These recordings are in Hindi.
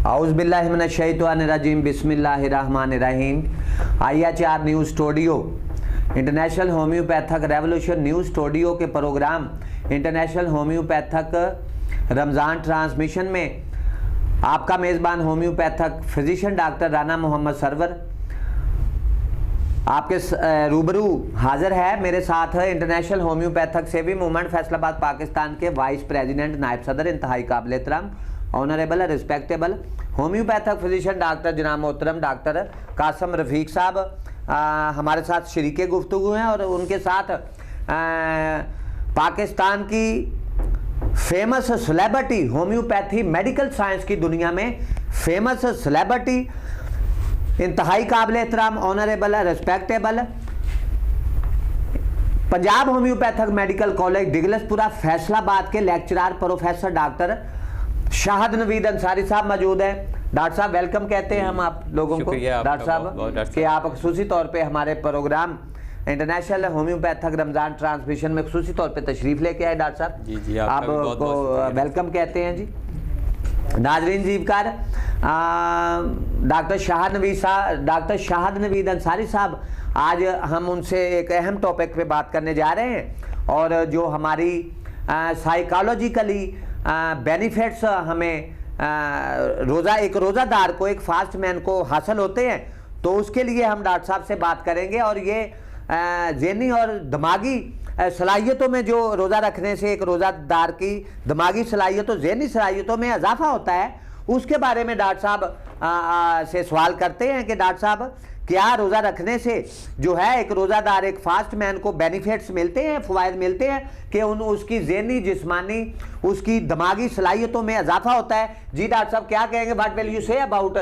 औज़ुबिल्लाहिमिनश्शैतानिर्रजीम बिस्मिल्लाहिर्रहमानिर्रहीम। IHR news studio international homeopathic revolution news studio के program international homeopathic Ramzan transmission में आपका मेज़बान homeopathic physician doctor Rana Mohammad Sarwar आपके रूबरू हाजिर है। मेरे साथ है इंटरनेशनल होम्योपैथिक सेवी मूवमेंट फैसलाबाद पाकिस्तान के वाइस प्रेसिडेंट नायब सदर इंतहाई काबिल एहतराम honourable respectable homeopathic physician doctor जनाब मोहतरम डॉक्टर कासम रफ़ीक साहब हमारे साथ शरीके गुफ्तगू हैं और उनके साथ पाकिस्तान की famous celebrity homeopathy medical science की दुनिया में फेमस सेलिब्रिटी इंतहाई काबिल एहतराम honourable respectable Punjab homeopathic medical college Diglaspura Faisalabad के lecturer professor doctor Shahid Naveed Ansari sahab मौजूद है। डॉक्टर साहब वेलकम कहते हैं हम आप लोगों को डॉक्टर साहब कि आप खुसूसी तौर पे हमारे programme international homeopathic Ramzan transmission में खुसूसी तौर पे तशरीफ लेके आए। डॉक्टर साहब जी आपको वेलकम कहते हैं जी। नाजरीन जीवकार डॉक्टर शाहद नवीद अंसारी साहब आज हम उनसे एक अहम टॉपिक पे बात करने जा रहे हैं और जो हमारी साइकोलॉजिकली बेनिफिट्स हमें एक रोज़ादार को एक फास्ट मैन को हासिल होते हैं, तो उसके लिए हम डॉक्टर साहब से बात करेंगे। और ये ज़हनी और दिमागी सलाहियतों में जो रोज़ा रखने से एक रोज़ादार की दिमागी सलाहियतों ज़हनी सलाहियतों में इजाफा होता है, उसके बारे में डॉक्टर साहब से सवाल करते हैं कि डॉक्टर साहब क्या रोज़ा रखने से जो है एक रोज़ादार एक फास्ट मैन को बेनिफिट्स मिलते हैं, फ़वाइद मिलते हैं कि उसकी ज़हनी जिस्मानी उसकी दिमागी सलाहियतों में इजाफा होता है। जी डॉक्टर साहब क्या कहेंगे, what will you say about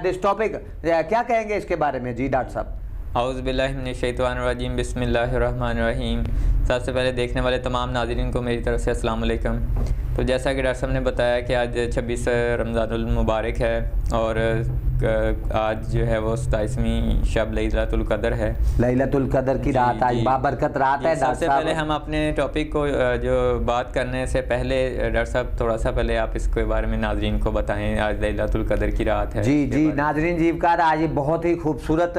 this topic, क्या कहेंगे इसके बारे में जी डॉक्टर साहब। औज़ुबिल्लाहिमिनश्शैतानिर्रजीम बिस्मिल्लाहिर्रहमानिर्रहीम। सबसे पहले देखने वाले तमाम नाज़रीन को मेरी तरफ से अस्सलाम वालेकुम। तो जैसा कि डॉक्टर साहब ने बताया कि आज 26 रमज़ानुल मुबारक है और आज जो है वो 27वीं शब लैलतुल क़द्र है। लैलतुल क़द्र की रात आज बाबरकत रात है। सबसे पहले हम अपने टॉपिक को जो बात करने से पहले डॉक्टर साहब थोड़ा सा पहले आप इसके बारे में नाज़रीन को बताएं। आज लैलतुल क़द्र की रात है। जी नाज़रीन जीवकार आज बहुत ही खूबसूरत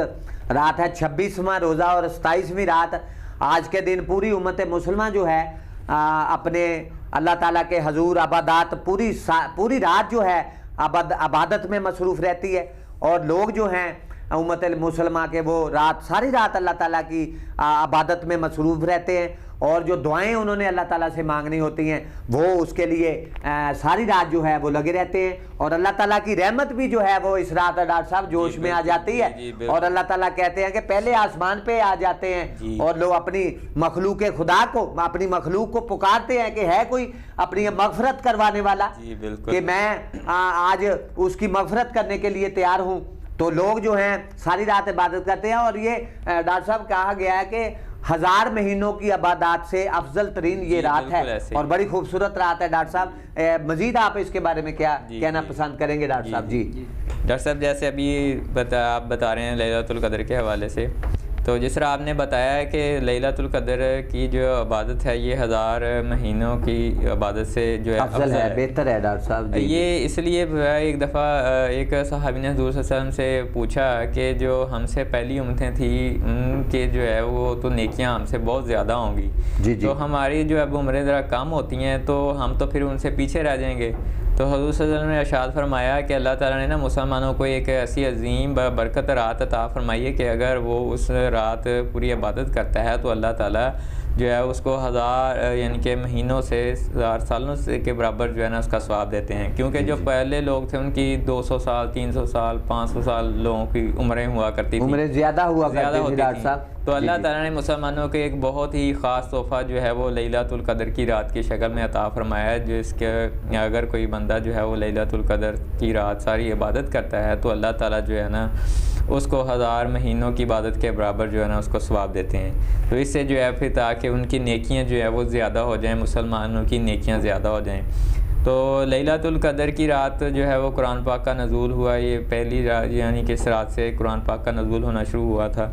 रात है, 26वां रोज़ा और 27वीं रात। आज के दिन पूरी उम्मत मुसलमान जो है अपने अल्लाह ताला के हजूर अबादात पूरी रात जो है अबादत में मसरूफ़ रहती है और लोग जो हैं उम्मत मुसलमान के वो रात सारी रात अल्लाह ताला की अबादत में मसरूफ़ रहते हैं और जो दुआएं उन्होंने अल्लाह ताला से मांगनी होती हैं वो उसके लिए सारी रात जो है वो लगे रहते हैं और अल्लाह ताला की रहमत भी जो है वो इस रात डॉक्टर साहब जोश में आ जाती है और अल्लाह ताला कहते हैं कि पहले आसमान पे आ जाते हैं और लोग अपनी मखलूक खुदा को अपनी मखलूक को पुकारते हैं कि है कोई अपनी मगफरत करवाने वाला कि मैं आज उसकी मगफरत करने के लिए तैयार हूँ। तो लोग जो हैं सारी रात इबादत करते हैं और ये डॉक्टर साहब कहा गया है कि 1000 महीनों की इबादत से अफजल तरीन ये रात है और बड़ी खूबसूरत रात है। डॉक्टर साहब मजीद आप इसके बारे में क्या कहना पसंद करेंगे डॉक्टर साहब। जी डॉक्टर साहब जैसे अभी आप बता रहे हैं लैलतुल क़द्र के हवाले से, तो जिस तरह आपने बताया है कि लैलतुल क़द्र की जो इबादत है ये 1000 महीनों की इबादत से जो है अफजल है, बेहतर है डॉक्टर साहब। ये इसलिए एक दफ़ा एक सहाबी ने हुज़ूर सल्लल्लाहु अलैहि वसल्लम से पूछा कि जो हमसे पहली उम्मतें थी उनके जो है वो तो नेकियां हमसे बहुत ज़्यादा होंगी, तो हमारी जो अब उम्रें ज़रा कम होती हैं तो हम तो फिर उनसे पीछे रह जाएंगे। तो हुज़ूर सल्लल्लाहु अलैहि वसल्लम ने इरशाद फरमाया कि अल्लाह ताला ने ना मुसलमानों को एक ऐसी अजीम बरकत रात अता फरमाई है कि अगर वो उस रात पूरी इबादत करता है तो अल्लाह ताला जो है उसको 1000 यानी कि महीनों से 1000 सालों से के बराबर जो है ना उसका स्वाब देते हैं। क्योंकि जो पहले लोग थे उनकी 200 साल 300 साल 500 साल लोगों की उम्रें हुआ करती थी, उम्रें ज़्यादा होती थी। तो अल्लाह ताला ने मुसलमानों के एक बहुत ही ख़ास तोहफ़ा जो है वो लैलतुल क़द्र की रात की शक्ल में अता फरमाया है, जिसके अगर कोई बंदा जो है वो लैलतुल क़द्र की रात सारी इबादत करता है तो अल्लाह ताला जो है ना उसको 1000 महीनों की इबादत के बराबर जो है ना उसको सवाब देते हैं। तो इससे जो है फिर ताकि उनकी नेकियां जो है वो ज़्यादा हो जाएं, मुसलमानों की नेकियां ज़्यादा हो जाएं। तो लैलतुल कदर की रात जो है वो कुरान पाक का नज़ूल हुआ, ये पहली रात यानी कि इस रात से कुरान पाक का नज़ूल होना शुरू हुआ था।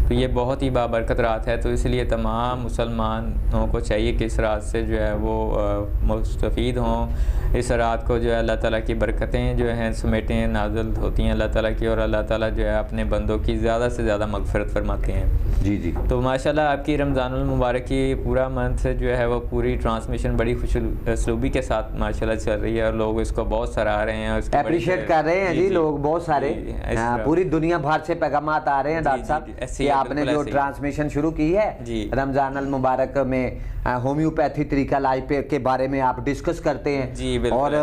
तो ये बहुत ही बाबरकत रात है, तो इसलिए तमाम मुसलमानों को चाहिए कि इस रात से जो है वो मुस्तफ़ीद हों। इस रात को जो है अल्लाह ताला की बरकतें जो हैं समेटें नाज़िल होती हैं अल्लाह ताला की, और अल्लाह ताला जो है अपने बंदों की ज़्यादा से ज़्यादा मग़फ़िरत फरमाते हैं। जी जी। तो माशाल्लाह आपकी रमज़ानुल मुबारक की पूरा मंथ जो है वो पूरी ट्रांसमिशन बड़ी खुशूसलूबी के साथ माशाल्लाह चल रही है, और लोग इसको बहुत सराह रहे हैं, अप्रिशिएट कर रहे हैं जी लोग बहुत सारे। पूरी दुनिया भर से पैगामात आ रहे हैं डॉक्टर साहब कि आपने जो ट्रांसमिशन शुरू की है रमज़ान अल मुबारक में होम्योपैथी तरीका इलाज के बारे में आप डिस्कस करते हैं, और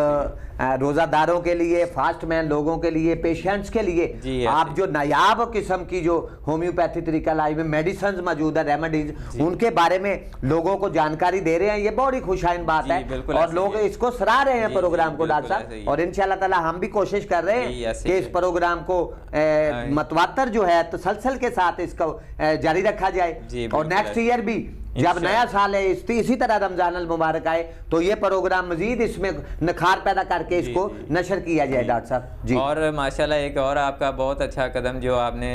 रोज़ादारों के लिए, फास्ट मैन लोगों के लिए, पेशेंट्स के लिए आप जो नायाब किस्म की जो होम्योपैथी तरीका इलाज में मेडिसिन मौजूद है, रेमेडीज, उनके बारे में लोगों को जानकारी दे रहे हैं। ये बड़ी खुशाइन बात है, और लोग इसको सराह रहे हैं प्रोग्राम को डॉक्टर साहब, और इंशाल्लाह ताला हम भी कोशिश कर रहे हैं कि इस प्रोग्राम को मतवातर जो है तसलसल के साथ इसको जारी रखा जाए, और नेक्स्ट ईयर भी जब नया साल है इसी तरह रमजान अल मुबारक आए तो ये प्रोग्राम मजीद इसमें नखार पैदा करके इसको नशर किया जाए डॉक्टर साहब जी। और माशाल्लाह एक और आपका बहुत अच्छा कदम जो आपने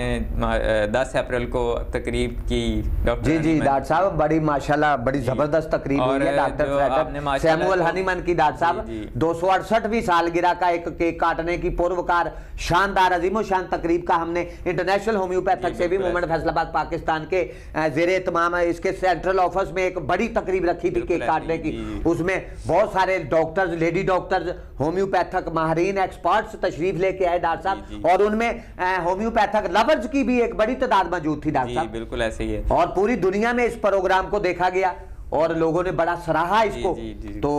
10 अप्रैल को तकरीब की जी जी डॉक्टर साहब, बड़ी माशाल्लाह बड़ी जबरदस्त तकरीब हुई है डॉक्टर सैमुअल हनीमन की डॉक्टर साहब। 268वीं सालगिरह का एक केक काटने की पूर्वकार शानदार अजीमो शान तकरीब का हमने इंटरनेशनल होम्योपैथिक सेवी मूवमेंट फैसलाबाद पाकिस्तान के जेर तमाम इसके सेंट्रल ऑफिस में एक बड़ी तकरीब रखी थी केक काटने की। उसमें बहुत सारे डॉक्टर्स, लेडी डॉक्टर्स, होम्योपैथिक माहिरीन, एक्सपर्ट्स तशरीफ लेके आए डॉक्टर साहब, और उनमें होम्योपैथिक लवर्स की भी एक बड़ी तादाद मौजूद थी डॉक्टर साहब। बिल्कुल ऐसे ही है, और पूरी दुनिया में इस प्रोग्राम को देखा गया और लोगों ने बड़ा सराहा इसको। तो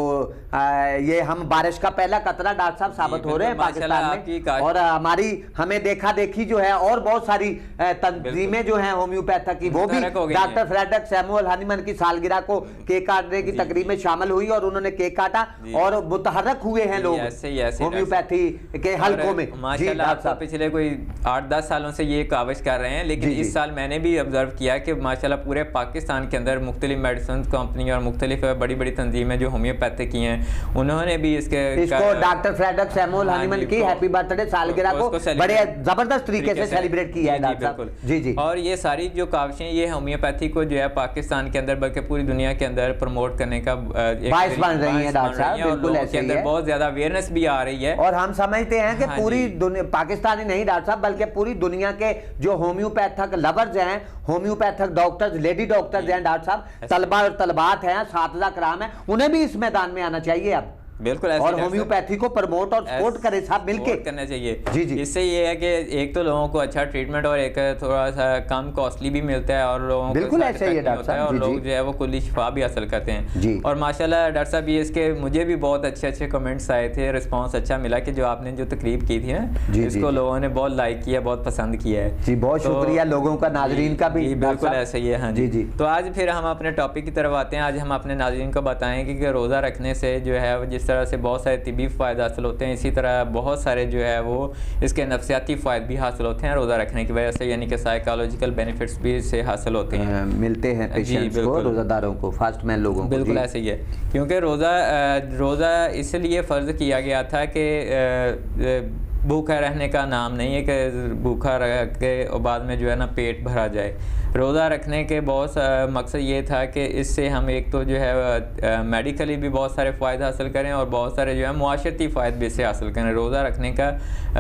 ये हम बारिश का पहला कतरा डॉक्टर साहब साबित हो रहे हैं पाकिस्तान में, और हमारी हमें देखा देखी जो है और बहुत सारी तंजीमें जो हैं होम्योपैथिक की वो भी डॉक्टर फ्रेडरिक सैमुअल हनीमन की सालगिरह को केक काटने की तकरीब में शामिल हुई, और उन्होंने केक काटा और मुतहर्रक हुए हैं लोग होम्योपैथी के हलकों में। माशाल्लाह पिछले कोई 8-10 सालों से ये काविश कर रहे हैं, लेकिन इस साल मैंने भी ऑब्जर्व किया कि माशाल्लाह पूरे पाकिस्तान के अंदर मुख्तलिफ मेडिसिन कंपनी और मुख्तलिफ बड़ी बड़ी तंजीमें जो होम्योपैथिक की हैं उन्होंने भी इसको डॉक्टर फ्रेडरिक सैमुअल हनीमन की हैप्पी बर्थडे सालगिरह को बड़े जबरदस्त तरीके से सेलिब्रेट किया है डॉक्टर साहब जी जी। और ये सारी जो काविशें ये होम्योपैथी को जो है पाकिस्तान के अंदर बल्कि पूरी दुनिया के अंदर प्रमोट करने का बाइस बन रही है डॉक्टर साहब, बिल्कुल ऐसे ही है, बहुत ज्यादा अवेयरनेस भी आ रही है। और हम समझते हैं कि पूरी पाकिस्तानी नहीं डॉक्टर साहब बल्कि पूरी दुनिया के जो होम्योपैथिक लवर्स हैं, होम्योपैथिक डॉक्टर्स, लेडी डॉक्टर्स हैं डॉक्टर साहब, तलबा और तलबात हैं, साथीज़ा कराम है, उन्हें भी इस मैदान में आना चाहिए अब। बिल्कुल और होम्योपैथी को प्रमोट और सपोर्ट करें सब मिलके करना चाहिए जी जी। इससे ये है कि एक तो लोगों को अच्छा ट्रीटमेंट और एक थोड़ा सा कम कॉस्टली भी मिलता है, और लोगों बिल्कुल ऐसे ही है डॉक्टर साहब, और लोग जो है वो कुल्ली शिफा भी हासिल करते हैं जी। और माशाल्लाह डॉक्टर साहब ये इसके मुझे भी बहुत अच्छे अच्छे कमेंट्स आए थे, रिस्पांस अच्छा मिला कि जो आपने जो तकरीब की थी ना इसको लोगों ने बहुत लाइक किया, बहुत पसंद किया है जी। बहुत शुक्रिया लोगों का, नाजरीन का भी। बिल्कुल ऐसे ही है हाँ जी जी। तो आज फिर हम अपने टॉपिक की तरफ आते हैं। आज हम अपने नाजरीन को बताएंगे कि रोज़ा रखने से जो है जिस तरह से बहुत सारे तिबी फ़ायदे हासिल होते हैं, इसी तरह बहुत सारे जो है वो इसके नफ्सियाती फ़ायदे भी हासिल होते हैं रोज़ा रखने की वजह से, यानी कि साइकोलॉजिकल बेनिफिट्स भी इससे हासिल होते हैं, मिलते हैं पेशेंट्स को, रोज़ादारों को, फास्ट मैन लोगों को। बिल्कुल ऐसे ही है, क्योंकि रोज़ा इसलिए फ़र्ज़ किया गया था कि भूखा रहने का नाम नहीं है कि भूखा रह के और बाद में जो है ना पेट भरा जाए। रोज़ा रखने के बहुत मकसद ये था कि इससे हम एक तो जो है मेडिकली भी बहुत सारे फ़ायदे हासिल करें और बहुत सारे जो है मुआशरती फ़ायदे भी इससे हासिल करें। रोज़ा रखने का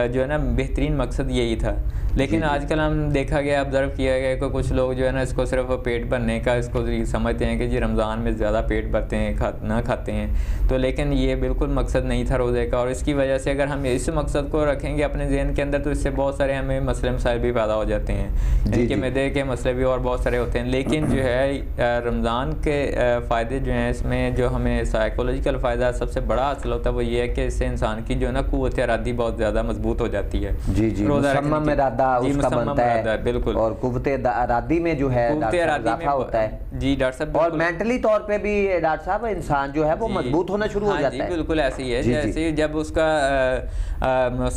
जो है ना बेहतरीन मकसद यही था, लेकिन आजकल हम देखा गया, ऑब्ज़र्व किया गया कि कुछ लोग जो है ना इसको सिर्फ पेट भरने का इसको समझते हैं कि जी रमज़ान में ज़्यादा पेट भरते हैं ना खाते हैं, तो लेकिन ये बिल्कुल मकसद नहीं था रोज़े का। और इसकी वजह से अगर हम इस मकसद को रखेंगे अपने जहन के अंदर तो इससे बहुत सारे हमें मसले मसाइल भी पैदा हो जाते हैं, जिनके मैदे के मसले भी और बहुत सारे होते हैं। लेकिन जो है रमज़ान के फ़ायदे जो हैं इसमें जो हमें साइकोलॉजिकल फ़ायदा सबसे बड़ा हासिल होता है वो ये है कि इससे इंसान की जो है ना क़ुव्वत इरादी बहुत ज़्यादा मजबूत हो जाती है। जी जी, मुसम्मम इरादा उसका बनता है, बिल्कुल, और क़ुव्वत इरादी में जो है इजाफा होता है जी डॉक्टर साहब। और मेंटली तौर पे भी डॉक्टर साहब इंसान जो है वो मजबूत होना शुरू हो जाता है। बिल्कुल ऐसे ही है, जैसे जब उसका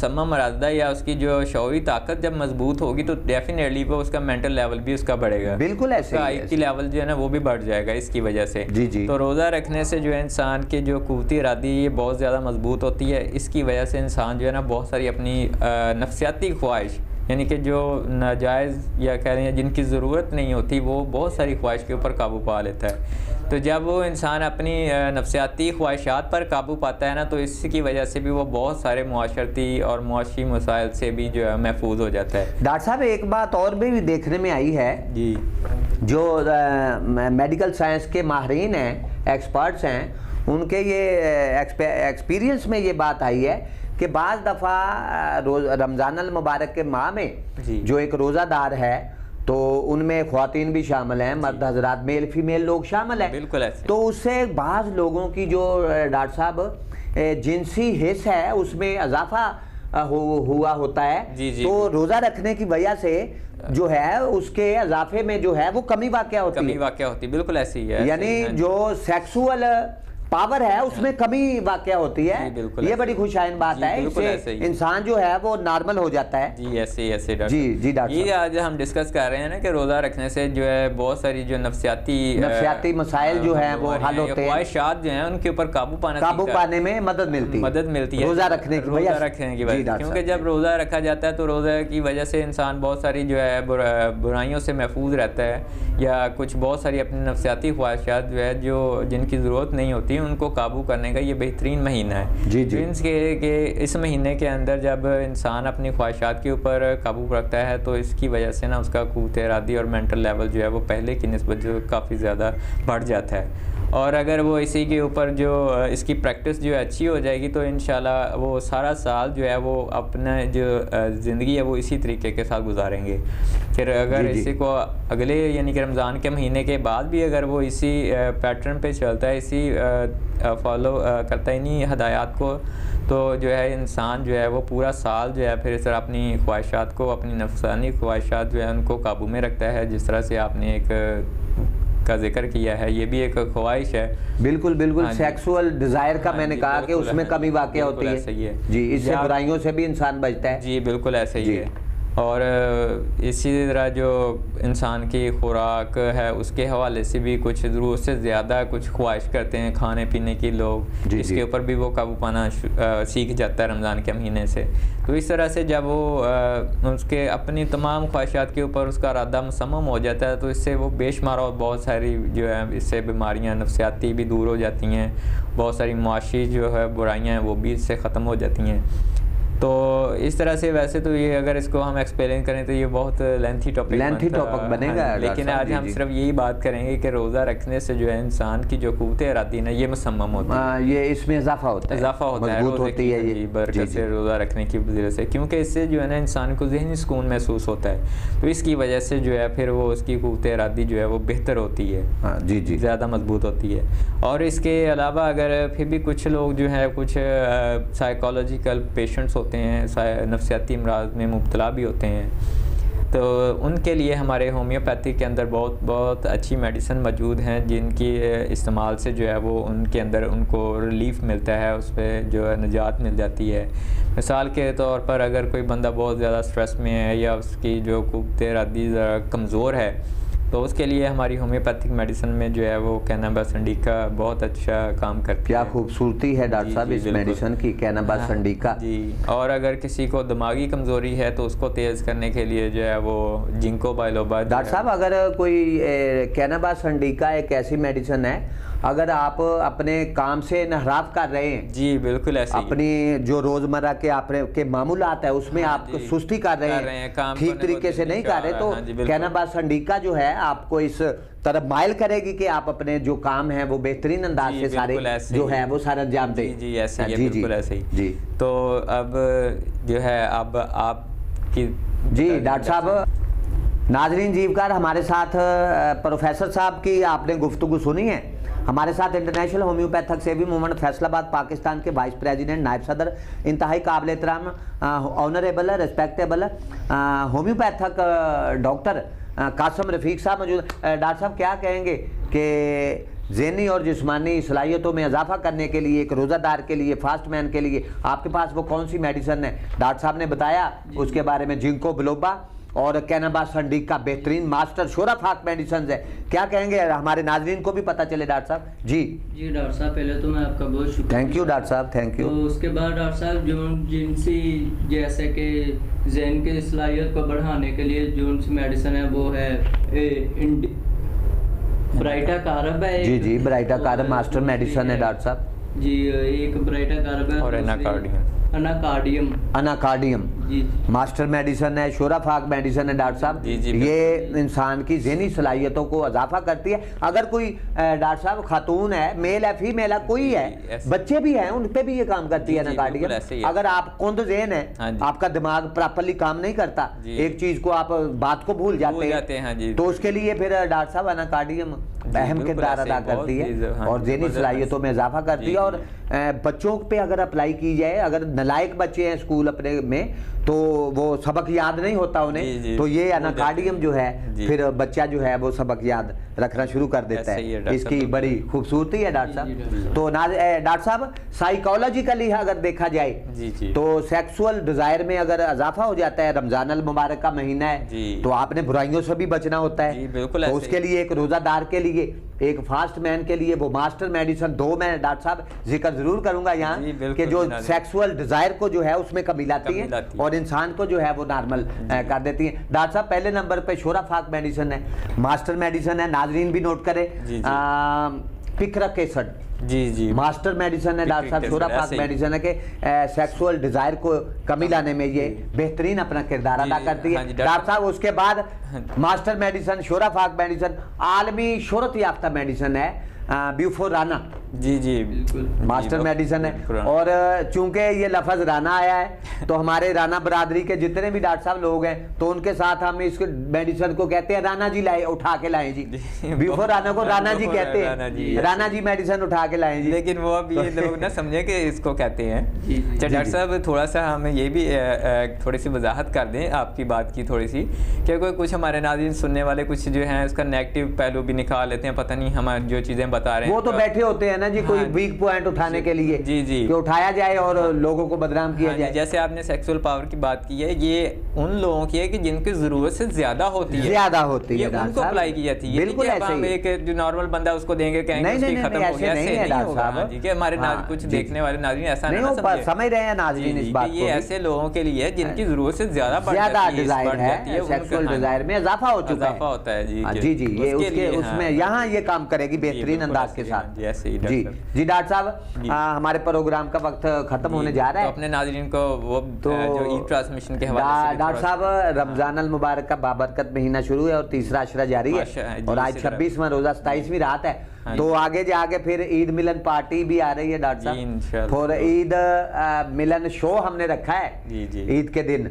मुसम्मम इरादा या उसकी जो शौरी ताकत जब मजबूत होगी तो डेफिनेटली वो उसका मेंटल लेवल भी उसका बढ़ेगा, बिल्कुल ऐसे आई की लेवल जो है ना वो भी बढ़ जाएगा इसकी वजह से। जी जी। तो रोज़ा रखने से जो है इंसान की जो क़ुव्वत इरादी ये बहुत ज़्यादा मजबूत होती है। इसकी वजह से इंसान जो है ना बहुत सारी अपनी नफसियाती ख्वाहिश, यानी कि जो नाजायज़ या कह रहे हैं जिनकी ज़रूरत नहीं होती, वो बहुत सारी ख्वाहिश के ऊपर काबू पा लेता है। तो जब वो इंसान अपनी नफसियाती ख्वाहिशात पर काबू पाता है ना, तो इसकी वजह से भी वो बहुत सारे मुआशरती और मुआशी मसाइल से भी जो है महफूज हो जाता है। डॉक्टर साहब एक बात और भी देखने में आई है जी, जो मेडिकल साइंस के माहिरीन हैं, एक्सपर्ट्स हैं, उनके ये एक्सपीरियंस में ये बात आई है कि बाज़ दफ़ा रमज़ान अल मुबारक के माह में जो एक रोज़ादार है तो उनमें ख़वातीन भी शामिल हैं, मर्द हजरात, मेल फीमेल लोग शामिल हैं, बिल्कुल ऐसे। तो उससे बाज़ लोगों की जो डॉक्टर साहब जिनसी हिस्स है उसमें इजाफा हुआ होता है। जी जी। तो रोज़ा रखने की वजह से जो है उसके इजाफे में जो है वो कमी वाक़या होती है। बिल्कुल ऐसी ही है, यानी जो सेक्सुअल पावर है उसमें कमी वाक़या होती है। ये बड़ी खुशाइन बात है, इससे इंसान जो है वो नॉर्मल हो जाता है। जी ऐसे डॉक्टर। जी जी डॉक्टर, ये आज हम डिस्कस कर रहे हैं ना कि रोज़ा रखने से जो है बहुत सारी जो नफसियाती मसाइल जो है वो हल होते हैं, ख्वाहिशात जो हैं उनके ऊपर काबू पाने में मदद मिलती है रोज़ा रखने की वजह से। क्योंकि जब रोज़ा रखा जाता है तो रोज़ा की वजह से इंसान बहुत सारी जो है बुराइयों से महफूज रहता है, या कुछ बहुत सारी अपनी नफसियाती ख्वाहिशात जो है जो जिनकी ज़रूरत नहीं होती उनको काबू करने का ये बेहतरीन महीना है। जी जी। मीन्स के इस महीने के अंदर जब इंसान अपनी ख्वाहिशात के ऊपर काबू रखता है तो इसकी वजह से ना उसका क़ुव्वत इरादी और मेंटल लेवल जो है वो पहले की निस्बत जो काफ़ी ज़्यादा बढ़ जाता है। और अगर वो इसी के ऊपर जो इसकी प्रैक्टिस जो है अच्छी हो जाएगी तो इंशाल्लाह वो सारा साल जो है वो अपना जो ज़िंदगी है वो इसी तरीके के साथ गुजारेंगे। फिर अगर इसी को अगले यानी कि रमज़ान के महीने के बाद भी अगर वो इसी पैटर्न पे चलता है, इसी फॉलो करता है इन्हीं हदायत को, तो जो है इंसान जो है वो पूरा साल जो है फिर इस तरह अपनी ख्वाहिशात को, अपनी नफसानी ख्वाहिशात जो है उनको काबू में रखता है। जिस तरह से आपने एक का जिक्र किया है, ये भी एक ख्वाहिश है। बिल्कुल बिल्कुल, सेक्सुअल डिज़ायर का मैंने कहा कि उसमें कमी वाक़या होती है। सही है जी, इससे बुराइयों से भी इंसान बचता है। जी बिल्कुल ऐसे ही है। और इसी तरह जो इंसान की खुराक है उसके हवाले से भी कुछ ज़रूरत से ज़्यादा कुछ ख्वाहिश करते हैं खाने पीने की लोग, इसके ऊपर भी वो काबू पाना सीख जाता है रमज़ान के महीने से। तो इस तरह से जब वो उसके अपनी तमाम ख्वाहिशात के ऊपर उसका इरादा मुसम्मम हो जाता है तो इससे वो बेशुमार और बहुत सारी जो है इससे बीमारियाँ नफसियाती भी दूर हो जाती हैं, बहुत सारी मुआशी जो है बुराइयाँ हैं वो भी इससे ख़त्म हो जाती हैं। तो इस तरह से वैसे तो ये अगर इसको हम एक्सप्लेन करें तो ये बहुत लेंथी टॉपिक बनेगा, लेकिन आज हम सिर्फ यही बात करेंगे कि रोज़ा रखने से जो है इंसान की जो क़ुव्वत इरादी ना ये मुसम्मम होती है, ये इसमें इजाफा होता है, मजबूत होती है ये बरकत से रोज़ा रखने की वजह से, क्योंकि इससे जो है ना इंसान को ज़हनी सुकून महसूस होता है। तो इसकी वजह से जो है फिर वो उसकी क़ुव्वत इरादी जो है वो बेहतर होती है, जी जी, ज़्यादा मजबूत होती है। और इसके अलावा अगर फिर भी कुछ लोग जो है कुछ साइकोलॉजिकल पेशेंट्स होते हैं, नफसियाती अमराज में मुब्तला भी होते हैं, तो उनके लिए हमारे होम्योपैथी के अंदर बहुत अच्छी मेडिसिन मौजूद हैं जिनकी इस्तेमाल से जो है वो उनके अंदर उनको रिलीफ मिलता है, उस पर जो है निजात मिल जाती है। मिसाल के तौर पर अगर कोई बंदा बहुत ज़्यादा स्ट्रेस में है या उसकी जो क़ुव्वत इरादी ज़रा कमज़ोर है तो उसके लिए हमारी होम्योपैथिक मेडिसिन में जो है वो कैनाबास इंडिका बहुत अच्छा काम करती है। क्या खूबसूरती है डॉक्टर साहब इस मेडिसिन की, कैनाबास इंडिका जी। और अगर किसी को दिमागी कमज़ोरी है तो उसको तेज़ करने के लिए जो है वो जिंको बाइलोबा। डॉक्टर साहब अगर कोई कैनाबास इंडिका एक ऐसी मेडिसिन है, अगर आप अपने काम से इनहराफ कर रहे हैं, जी बिल्कुल ऐसे अपनी जो रोजमर्रा के आपके मामूलात है उसमें आप सुस्ती कर रहे हैं, ठीक तरीके से नहीं कर रहे, तो कैनाबास इंडिका जो है आपको इस तरफ माइल करेगी कि आप अपने जो काम है वो बेहतरीन अंदाज से सारे जो है वो सारा अंजाम दें। जी ऐसे ही, बिल्कुल ऐसे ही जी। तो अब जो है अब आपकी जी डॉक्टर साहब, नाजरीन जीवकार हमारे साथ प्रोफेसर साहब की आपने गुफ्तगू सुनी है। हमारे साथ इंटरनेशनल होम्योपैथिक सेवी मूवमेंट फैसलाबाद पाकिस्तान के वाइस प्रेसिडेंट नायब सदर, इंतहाई काबिल एहतराम, honourable, respectable homeopathic doctor Qasim Rafiq sahab मौजूद। डॉक्टर साहब क्या कहेंगे कि ज़हनी और जिस्मानी सलाहियतों में इजाफा करने के लिए, एक रोज़ादार के लिए, फास्ट मैन के लिए आपके पास वो कौन सी मेडिसिन है? डॉक्टर साहब ने बताया उसके बारे में, जिंको बिलोबा और कैनाबा संडीक का बेहतरीन मास्टर शोराफाक मेडिसिन है। क्या कहेंगे हमारे नाजरीन को भी पता चले डॉक्टर साहब? जी डॉक्टर साहब, पहले तो मैं आपका बहुत शुक्रिया। थैंक यू डॉक्टर साहब, थैंक यू। तो उसके बाद डॉक्टर साहब जो जिनसी जैसे कि जहन की सलाहियत को बढ़ाने के लिए जो सी मेडिसिन है वो है ब्राइटा कारब है। जी ब्राइटा कारब मास्टर मेडिसिन है डॉक्टर साहब जी। एक ब्राइटा कारब है और अनाकार्डियम जी मास्टर मेडिसिन है। शोराफाक मेडिसिन है डॉक्टर साहब। ये इंसान की ज़हनी सलाहियतों को इजाफा करती है। अगर कोई डॉक्टर साहब खातून है, मेल है, फीमेल है, कोई है, बच्चे भी हैं, उन पे भी ये काम करती है अनाकार्डियम। अगर आप कुंद ज़हन है, आपका दिमाग प्रॉपरली काम नहीं करता, एक चीज़ को आप बात को भूल जाते हैं, तो उसके लिए फिर डॉक्टर साहब अनाकार्डियम अहम किरदार अदा करती है और ज़हनी सलाहियतों में इजाफा करती है। और बच्चों पे अगर अप्लाई की जाए, अगर नालायक बच्चे हैं स्कूल अपने में तो वो सबक याद नहीं होता उन्हें, तो ये अनाकार्डियम जो है फिर बच्चा जो है वो सबक याद रखना शुरू कर देता है। इसकी बड़ी खूबसूरती है डॉक्टर साहब। तो डॉक्टर साहब साइकोलॉजिकली अगर देखा जाए तो सेक्सुअल डिजायर में अगर इजाफा हो जाता है, रमजान अल मुबारक का महीना है तो आपने बुराइयों से भी बचना होता है। तो उसके लिए एक रोजादार के लिए, एक फास्ट मैन के लिए वो मास्टर मेडिसिन दो मैं डॉक्टर साहब जिक्र जरूर करूंगा यहाँ कि जो सेक्सुअल डिजायर को जो है उसमें कमी लाती है और इंसान को जो है वो नॉर्मल कर देती है। डॉक्टर साहब पहले नंबर पे शोराफाक मेडिसिन है, मास्टर मेडिसिन है, नाजरीन भी नोट करें। पिक्रक एसिड जी मास्टर मेडिसिन है डॉक्टर साहब। शोराफाक मेडिसिन है कि सेक्सुअल डिजायर को कमी लाने में ये बेहतरीन अपना किरदार अदा करती है डॉक्टर साहब। उसके बाद मास्टर मेडिसिन शोराफाक मेडिसिन आलमी शोहरत याफ्ता मेडिसिन है ब्यूफोर राना जी मास्टर मेडिसिन है। और चूंकि ये लफ्ज राना आया है तो हमारे राना बरादरी के जितने भी डॉक्टर साहब लोग हैं तो उनके साथ हम इस मेडिसिन को कहते हैं राना जी लाए, उठा के लाए जी। ब्यूफोर राना को राना जी कहते हैं, राना जी मेडिसिन उठा के लाए जी। लेकिन वो अब ये लोग ना समझे कि इसको कहते हैं। डॉक्टर साहब थोड़ा सा हमें ये भी थोड़ी सी वजाहत कर दें आपकी बात की थोड़ी सी, क्योंकि कुछ हमारे नाज़रीन सुनने वाले कुछ जो हैं उसका नेगेटिव पहलू भी निकाल लेते हैं, पता नहीं हमारे जो चीज़ें बता रहे हैं वो तो बैठे होते हैं ना जी कोई वीक पॉइंट उठाने के लिए जी कि उठाया जाए और लोगों को बदनाम किया जाए। जैसे आपने सेक्सुअल पावर की बात की है, ये उन लोगों की है कि जिनकी जरूरत से ज्यादा होती है उनको अप्लाई की जाती है। बिल्कुल ऐसे ही। एक जो नॉर्मल बंदा उसको देंगे कहेंगे उसकी खत्म हो गया, ऐसे नहीं होगा। हमारे कुछ देखने वाले नाज़रीन ऐसा नहीं समझ रहे हैं नाज़रीन इस बात को। ये ऐसे लोगों के लिए जिनकी जरूरत से ज्यादा डिजायर है, सेक्सुअल डिजायर में इजाफा हो चुका है जी ये उसमें यहाँ ये काम करेगी बेहतरीन अंदाज के साथ। जी डॉक्टर साहब हमारे प्रोग्राम का वक्त खत्म होने जा रहा है। तो अपने नाज़रीन को वो जो ई ट्रांसमिशन के हवाले से डॉक्टर साहब रमजान अल मुबारक का बाबरकत महीना शुरू है और तीसरा अशरा जारी है और आज 26वां रोजा 27वीं रात है। तो आगे जाके फिर ईद मिलन पार्टी भी आ रही है डॉक्टर साहब और ईद मिलन शो हमने रखा है ईद के दिन।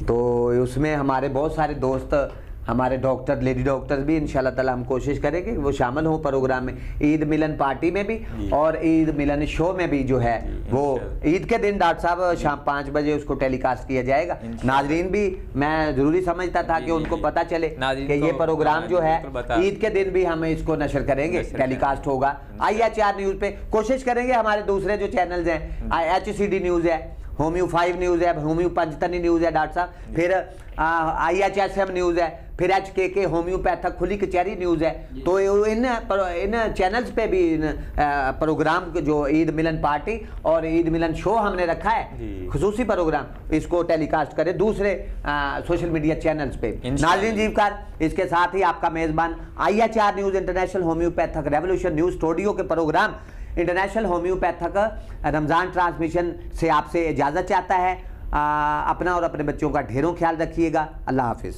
तो उसमें हमारे बहुत सारे दोस्त, हमारे डॉक्टर, लेडी डॉक्टर्स भी इंशाल्लाह ताला हम कोशिश करेंगे वो शामिल हो प्रोग्राम में, ईद मिलन पार्टी में भी और ईद मिलन शो में भी जो है वो ईद के दिन डॉक्टर साहब शाम 5 बजे उसको टेलीकास्ट किया जाएगा। नाजरीन भी मैं जरूरी समझता था कि उनको पता चले कि ये प्रोग्राम जो है ईद के दिन भी हम इसको नशर करेंगे, टेलीकास्ट होगा IHR न्यूज़ पे। कोशिश करेंगे हमारे दूसरे जो चैनल्स हैं HCD न्यूज़ है, होम्यू 5 न्यूज़ है, होम्यू पंचतनी न्यूज़ है डॉक्टर साहब, फिर IHSM न्यूज़ है, फिर HKK होम्योपैथक खुली कचहरी न्यूज़ है। तो इन चैनल्स पे भी प्रोग्राम जो ईद मिलन पार्टी और ईद मिलन शो हमने रखा है खुसूसी प्रोग्राम, इसको टेलीकास्ट करें दूसरे सोशल मीडिया चैनल्स पे। नाज़रीन जीवकार, इसके साथ ही आपका मेज़बान IHR news international homeopathic revolution news studio के program international homeopathic Ramzan transmission से आपसे इजाज़त चाहता है। अपना और अपने बच्चों का ढेरों ख्याल रखिएगा। अल्लाह हाफिज़।